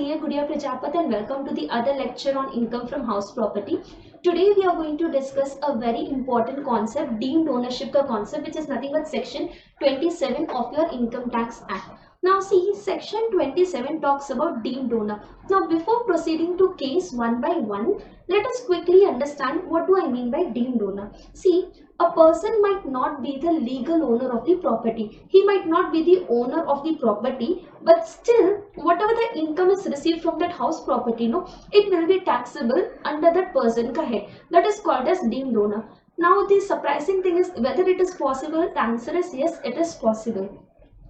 CA Gudiya Prajapati and welcome to the other lecture on income from house property. Today we are going to discuss a very important concept, deemed ownership का concept, which is nothing but section 27 of your Income Tax Act. Now see, section 27 talks about deemed owner. Now before proceeding to case one by one, let us quickly understand what do I mean by deemed owner. See, a person might not be the legal owner of the property. He might not be the owner of the property, but still whatever the income is received from that house property, it will be taxable under that person ka head. That is called as deemed owner. Now the surprising thing is whether it is possible. The answer is yes, it is possible.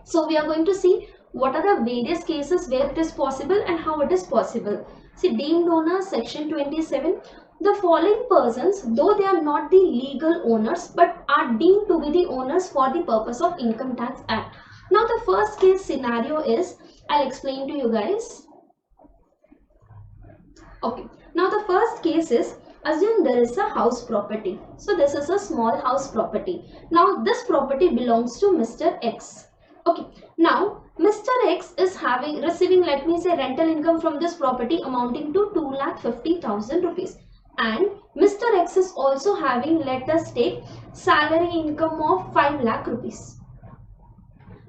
So we are going to see what are the various cases where it is possible and how it is possible. See, deemed owner, section 27. The following persons, though they are not the legal owners, but are deemed to be the owners for the purpose of Income Tax Act. Now the first case scenario is, I'll explain to you guys. Okay, now the first case is, assume there is a house property. So this is a small house property. Now this property belongs to Mr. X. Okay, now Mr. X is receiving, let me say, rental income from this property amounting to 2,50,000 rupees. And Mr. X is also having, let us take, salary income of 5 lakh rupees.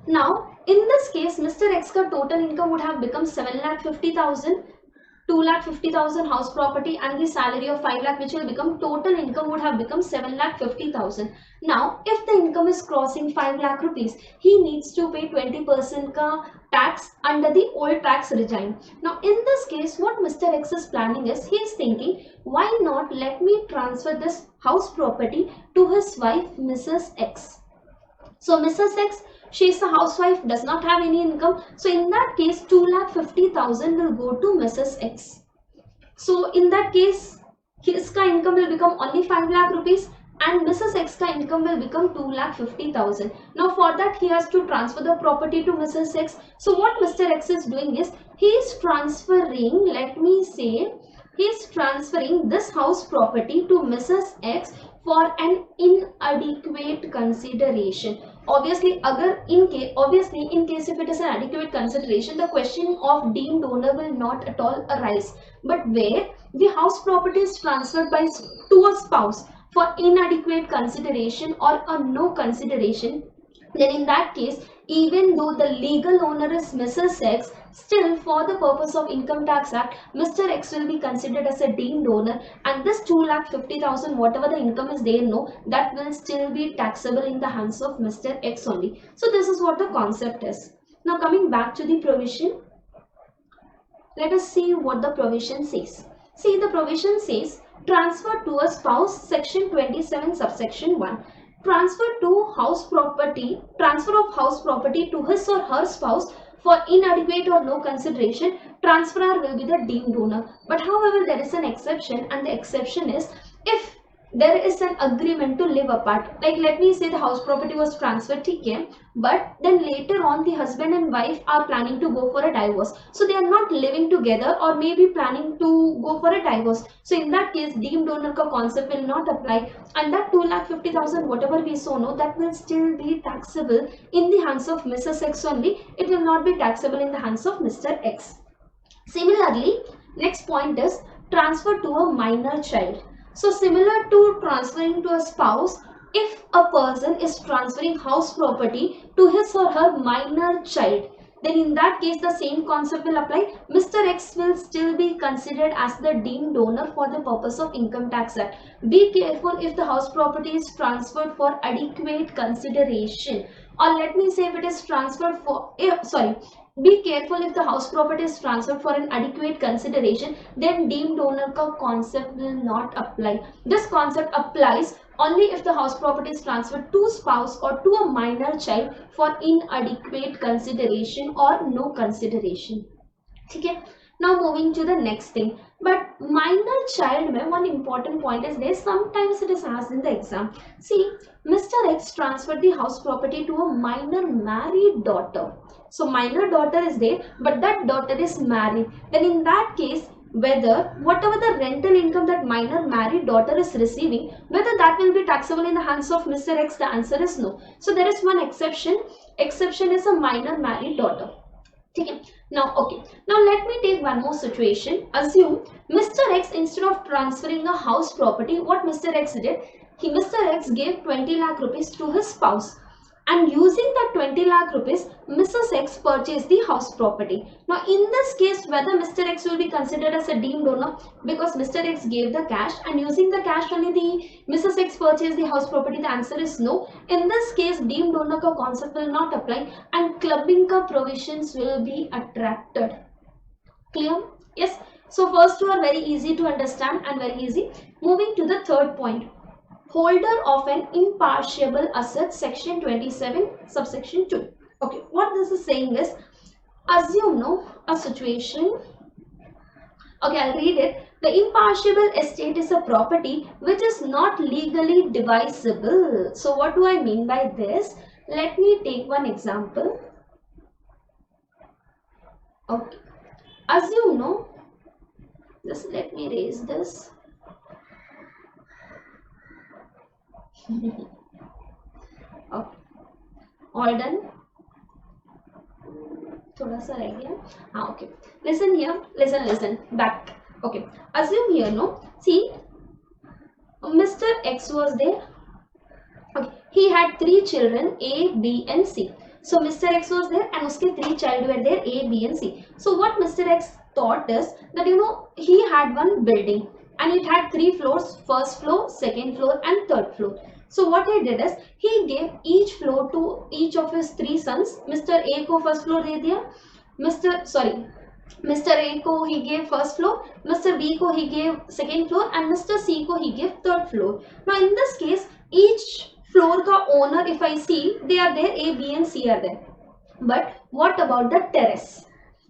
Now, in this case, Mr. X ka total income would have become 7,50,000, 2,50,000 house property and the salary of 5 lakh, which will become total income would have become 7,50,000. Now, if the income is crossing 5 lakh rupees, he needs to pay 20% ka tax under the old tax regime. Now, in this case, what Mr. X is planning is, he is thinking, why not let me transfer this house property to his wife, Mrs. X. So, Mrs. X, she is a housewife, does not have any income. So, in that case, 2,50,000 will go to Mrs. X. So, in that case, his income will become only 5 lakh rupees and Mrs. X income will become 2,50,000. Now, for that, he has to transfer the property to Mrs. X. So, what Mr. X is doing is, he is transferring, let me say, he is transferring this house property to Mrs. X for an inadequate consideration. Obviously, in case if it is an adequate consideration, the question of deemed owner will not at all arise. But where the house property is transferred to a spouse for inadequate consideration or a no consideration, then in that case, even though the legal owner is Mrs. X, still for the purpose of Income Tax Act, Mr. X will be considered as a deemed owner and this 2,50,000, whatever the income is there, that will still be taxable in the hands of Mr. X only. So this is what the concept is. Now coming back to the provision, let us see what the provision says. See, the provision says, transfer to a spouse, section 27 subsection 1. Transfer of house property to his or her spouse for inadequate or no consideration, transferor will be the deemed owner. But however, there is an exception, and the exception is if there is an agreement to live apart. Like let me say the house property was transferred, but then later on the husband and wife are planning to go for a divorce. So they are not living together or maybe planning to go for a divorce. So in that case, deemed owner ka concept will not apply and that 2,50,000 whatever we saw, that will still be taxable in the hands of Mrs. X only. It will not be taxable in the hands of Mr. X. Similarly, next point is transfer to a minor child. So similar to transferring to a spouse, if a person is transferring house property to his or her minor child, then in that case the same concept will apply. Mr. X will still be considered as the deemed owner for the purpose of Income Tax Act. Be careful if the house property is transferred for adequate consideration, or let me say if it is transferred for, be careful if the house property is transferred for an adequate consideration, then deemed owner ka concept will not apply. This concept applies only if the house property is transferred to spouse or to a minor child for inadequate consideration or no consideration. Okay? Now moving to the next thing. But minor child mein one important point is there. Sometimes it is asked in the exam. See, Mr. X transferred the house property to a minor married daughter. So minor daughter is there, but that daughter is married. Then in that case, whether whatever the rental income that minor married daughter is receiving, whether that will be taxable in the hands of Mr. X, the answer is no. So there is one exception. Exception is a minor married daughter. ठीक है. Now, okay. Now let me take one more situation. Assume Mr. X, instead of transferring a house property, what Mr. X did? Mr. X gave 20 lakh rupees to his spouse, and using that 20 lakh rupees, Mrs. X purchased the house property. Now in this case, whether Mr. X will be considered as a deemed owner, because Mr. X gave the cash and using the cash only the Mrs. X purchased the house property, the answer is no. In this case, deemed owner ka concept will not apply and clubbing ka provisions will be attracted. Clear? Yes. So first two are very easy to understand and very easy. Moving to the third point. Holder of an impartiable asset, section 27 subsection 2. Okay, what this is saying is, assume a situation. Okay, I'll read it. The impartiable estate is a property which is not legally divisible. So what do I mean by this? Let me take one example. Okay, assume just let me raise this. Okay, all done. थोड़ा सा रह गया. हाँ, okay. Listen here. Listen. Back. Okay. Assume here, see, Mr. X was there. Okay. He had 3 children, A, B, and C. So Mr. X was there, and uske 3 child were there, A, B, and C. So what Mr. X thought is that he had one building, and it had 3 floors: first floor, second floor, and third floor. So what he did is he gave each floor to each of his 3 sons. Mr. A को first floor दे दिया. Mr. A को he gave first floor, Mr. B को he gave second floor, and Mr. C को he gave third floor. Now in this case, each floor का owner, if I see, they are there, A, B, and C are there. But what about the terrace?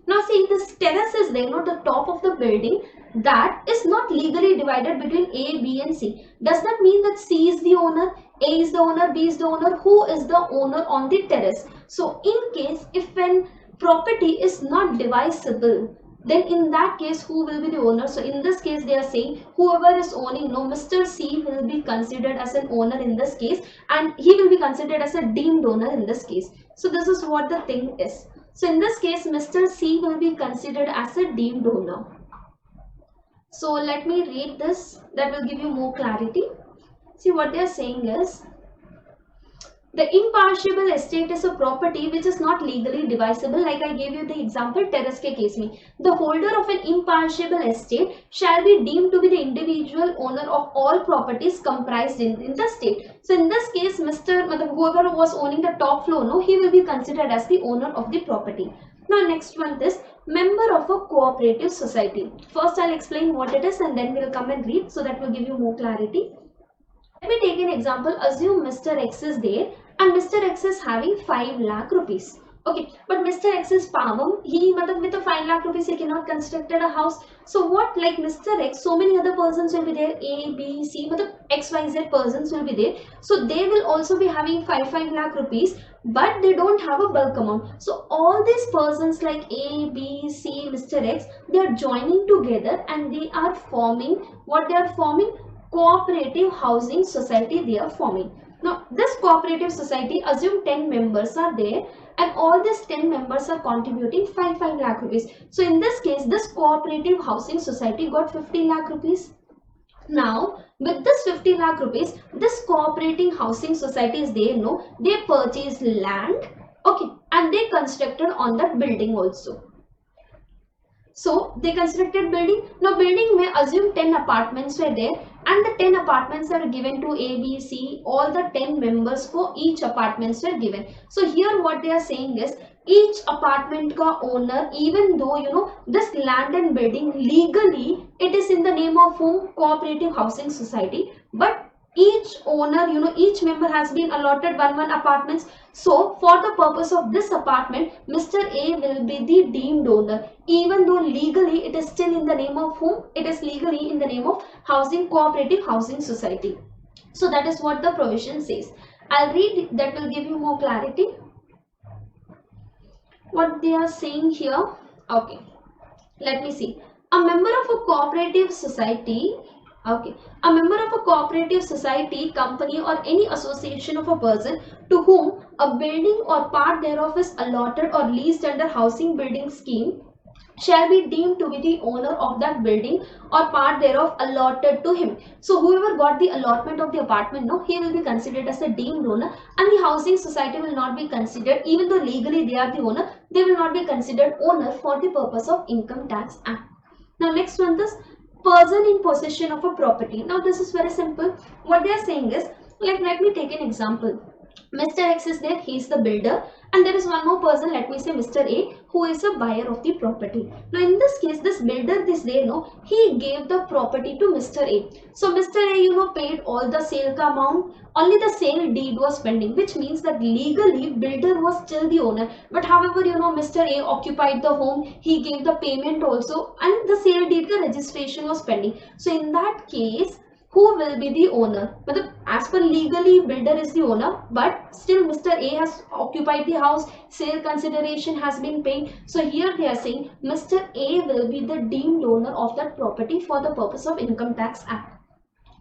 Now see, this terrace is there, the top of the building, that is not legally divided between A, B, and C. Does that mean that C is the owner, A is the owner, B is the owner? Who is the owner on the terrace? So in case if an property is not divisible, then in that case who will be the owner? So in this case they are saying whoever is owning, Mr. C will be considered as an owner in this case, and he will be considered as a deemed owner in this case. So this is what the thing is. So in this case, Mr. C will be considered as a deemed owner. So let me read this, that will give you more clarity. See, what they are saying is, the impartiable estate is a property which is not legally divisible. Like I gave you the example, terrace ke case mein. The holder of an impartiable estate shall be deemed to be the individual owner of all properties comprised in the state. So in this case, whoever was owning the top floor, he will be considered as the owner of the property. Now next one is member of a cooperative society. First I'll explain what it is and then we'll come and read, so that will give you more clarity. Let me take an example. Assume Mr. X is there and Mr. X is having 5 lakh rupees. Okay, but Mr. X is Pavam. With a 5 lakh rupees, he cannot construct a house. So what, like Mr. X, so many other persons will be there, A, B, C, X, Y, Z persons will be there. So they will also be having 5 lakh rupees, but they don't have a bulk amount. So all these persons like A, B, C, Mr. X, they are joining together and they are forming, what they are forming? Cooperative housing society they are forming. Now this cooperative society, assume 10 members are there and all these 10 members are contributing 5 lakh rupees. So in this case, this cooperative housing society got 50 lakh rupees. Now with this 50 lakh rupees, this cooperating housing society is there, they purchased land, okay, and they constructed on that building also. So they constructed building. Now building may assume 10 apartments were there and the 10 apartments are given to A, B, C. All the 10 members for each apartments were given. So here what they are saying is, each apartment ka owner, even though this land and building legally it is in the name of whom? Cooperative housing society, but each owner, each member has been allotted one apartments. So for the purpose of this apartment, Mr. A will be the deemed owner, even though legally it is still in the name of whom? It is legally in the name of cooperative housing society. So that is what the provision says. I'll read, that will give you more clarity. What they are saying here. Okay, let me see. A member of a cooperative society Okay. A member of a cooperative society, company, or any association of a person to whom a building or part thereof is allotted or leased under housing building scheme shall be deemed to be the owner of that building or part thereof allotted to him. So whoever got the allotment of the apartment, no, he will be considered as a deemed owner, and the housing society will not be considered, even though legally they are the owner, they will not be considered owner for the purpose of Income Tax Act. Now next one is person in possession of a property. Now this is very simple. What they are saying is, like, let me take an example. Mr. X is there, he is the builder, and there is one more person, let me say Mr. A, who is a buyer of the property. Now in this case, this builder, this day, no, he gave the property to Mr. A. So Mr. A, paid all the sale amount, only the sale deed was pending, which means that legally builder was still the owner. But however, Mr. A occupied the home, he gave the payment also, and the sale deed, the registration was pending. So in that case, who will be the owner? But as per legally, builder is the owner, but still Mr. A has occupied the house, sale consideration has been paid. So here they are saying Mr. A will be the deemed owner of that property for the purpose of Income Tax Act.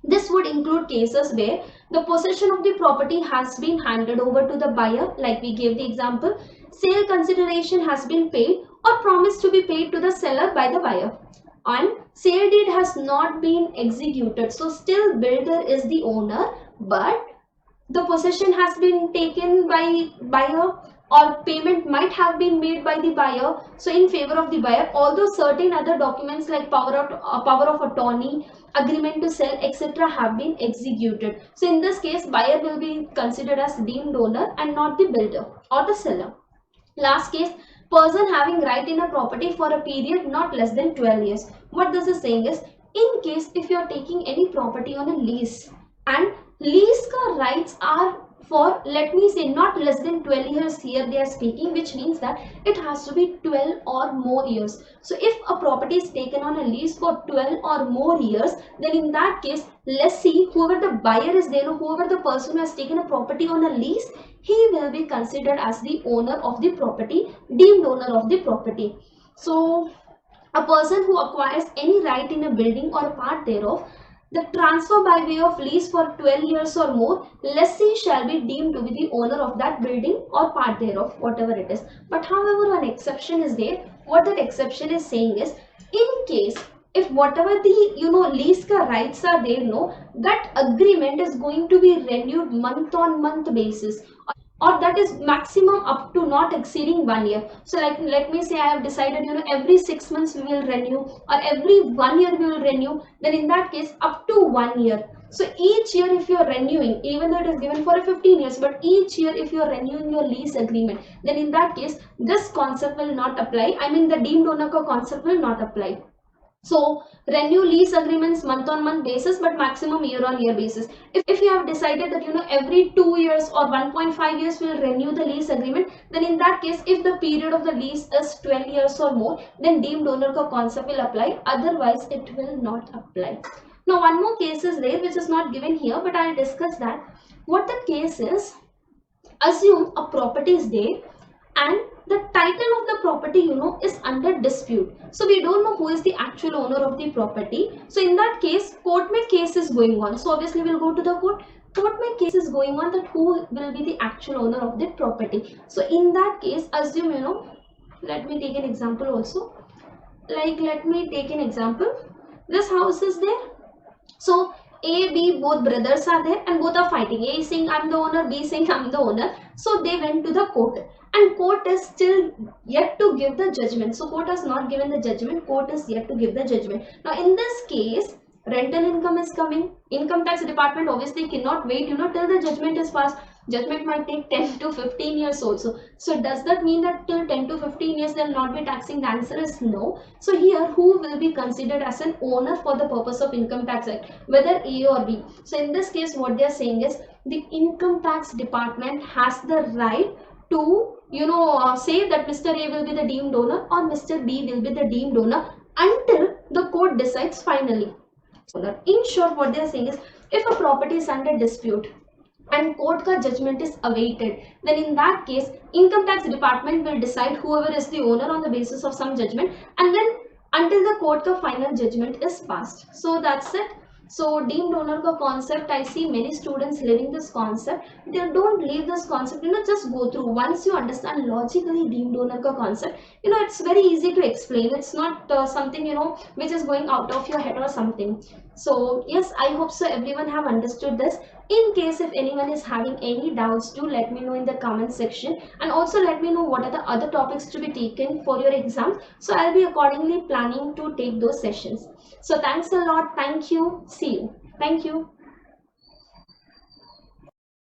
This would include cases where the possession of the property has been handed over to the buyer, like we gave the example, sale consideration has been paid or promised to be paid to the seller by the buyer, and sale deed has not been executed. So still builder is the owner, but the possession has been taken by buyer, or payment might have been made by the buyer, so in favor of the buyer, although certain other documents like power of attorney, agreement to sell, etc. have been executed. So in this case, buyer will be considered as deemed owner and not the builder or the seller. Last case, person having right in a property for a period not less than 12 years. What this is saying is, in case if you are taking any property on a lease, and lease ka rights are for, let me say, not less than 12 years, here they are speaking, which means that it has to be 12 or more years. So if a property is taken on a lease for 12 or more years, then in that case, lessee, whoever the buyer is there, whoever the person who has taken a property on a lease, he will be considered as the owner of the property, deemed owner of the property. So a person who acquires any right in a building or a part thereof, the transfer by way of lease for 12 years or more, lessee shall be deemed to be the owner of that building or part thereof, whatever it is. But however, one exception is there. What that exception is saying is, in case if whatever the lease ka rights are there, that agreement is going to be renewed month on month basis, or that is maximum up to not exceeding 1 year. So like, let me say I have decided, every 6 months we will renew, or every 1 year we will renew, then in that case up to 1 year. So each year if you are renewing, even though it is given for 15 years, but each year if you are renewing your lease agreement, then in that case this concept will not apply. I mean the deemed owner concept will not apply. So renew lease agreements month on month basis, but maximum year on year basis. If you have decided that every 2 years or 1.5 years will renew the lease agreement, then in that case, if the period of the lease is 12 years or more, then deemed owner concept will apply. Otherwise, it will not apply. Now one more case is there which is not given here, but I'll discuss that. What the case is, assume a property is there and the title of the property is under dispute. So we don't know who is the actual owner of the property. So in that case, court mein case is going on. So obviously we'll go to the court. Court mein case is going on that who will be the actual owner of the property. So in that case, assume let me take an example also. Like, let me take an example. This house is there. So A, B, both brothers are there and both are fighting. A is saying I'm the owner, B is saying I'm the owner. So they went to the court, and court is still yet to give the judgment. So court has not given the judgment, court is yet to give the judgment. Now in this case, rental income is coming. Income tax department obviously cannot wait till the judgment is passed. Judgment might take 10 to 15 years also. So does that mean that till 10 to 15 years they will not be taxing? The answer is no. So here, who will be considered as an owner for the purpose of Income Tax Act, whether A or B? So in this case, what they are saying is the Income Tax department has the right to say that Mr. A will be the deemed owner or Mr. B will be the deemed owner until the court decides finally. In short, what they are saying is, if a property is under dispute and court ka judgment is awaited, then in that case Income Tax department will decide whoever is the owner on the basis of some judgment, and then until the court ka final judgment is passed. So that's it. So deemed donor का concept, I see many students living this concept. They don't leave this concept, just go through. Once you understand logically deemed donor का concept, it's very easy to explain. It's not something which is going out of your head or something. So yes, I hope so everyone have understood this. In case if anyone is having any doubts, do let me know in the comment section, and also let me know what are the other topics to be taken for your exam, so I'll be accordingly planning to take those sessions. So thanks a lot. Thank you. See you. Thank you.